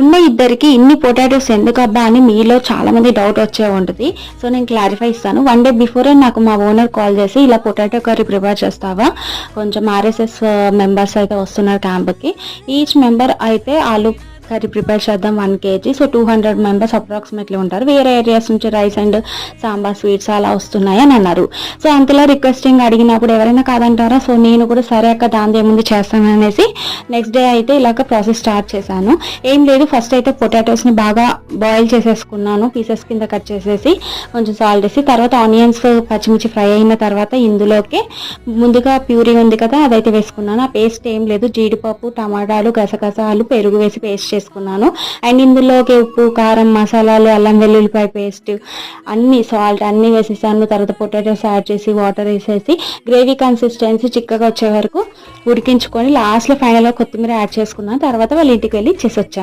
ఉన్న ఇద్దరికి ఇన్ని పొటాటోస్ ఎందుకబ్బా అని మీలో చాలా మంది డౌట్ వచ్చే ఉంటుంది. సో నేను క్లారిఫై ఇస్తాను. 1 డే బిఫోరే నాకు మా ఓనర్ కాల్ చేసి ఇలా పొటాటో కర్రీ ప్రిపేర్ చేస్తావా, కొంచెం RSS మెంబర్స్ అయితే వస్తున్నారు క్యాంప్కి, ఈచ్ మెంబర్ అయితే ఆలు కర్రీ ప్రిపేర్ చేద్దాం 1 kg. సో 200 మెంబర్స్ అప్రాక్సిమేట్లీ ఉంటారు. వేరే ఏరియాస్ నుంచి రైస్ అండ్ సాంబార్ స్వీట్స్ అలా వస్తున్నాయి అని అన్నారు. సో అంతలా రిక్వెస్టింగ్ అడిగినప్పుడు ఎవరైనా కాదంటారా. సో నేను కూడా సరే అక్క దాని ఏముంది చేస్తాను అనేసి నెక్స్ట్ డే అయితే ఇలాగ ప్రాసెస్ స్టార్ట్ చేశాను. ఏం లేదు, ఫస్ట్ అయితే పొటాటోస్ని బాగా బాయిల్ చేసేసుకున్నాను, పీసెస్ కింద కట్ చేసేసి కొంచెం సాల్ట్ వేసి, తర్వాత ఆనియన్స్ పచ్చిమిర్చి ఫ్రై అయిన తర్వాత ఇందులోకి ముందుగా ప్యూరీ ఉంది కదా అదైతే వేసుకున్నాను. ఆ పేస్ట్ ఏం లేదు, జీడిపప్పు, టమాటాలు, గసగసాలు, పెరుగు వేసి పేస్ట్ చేసుకున్నాను. అండ్ ఇందులోకి ఉప్పు, కారం, మసాలాలు, అల్లం వెల్లుల్లిపాయ పేస్ట్, అన్ని సాల్ట్ అన్ని వేసేసాను. తర్వాత పొటాటోస్ యాడ్ చేసి వాటర్ వేసేసి గ్రేవీ కన్సిస్టెన్సీ చిక్కగా వచ్చే వరకు ఉడికించుకొని లాస్ట్లో ఫైనల్గా కొత్తిమీర యాడ్ చేసుకున్నాను. తర్వాత వాళ్ళ ఇంటికి వెళ్ళి ఇచ్చేసి వచ్చాను.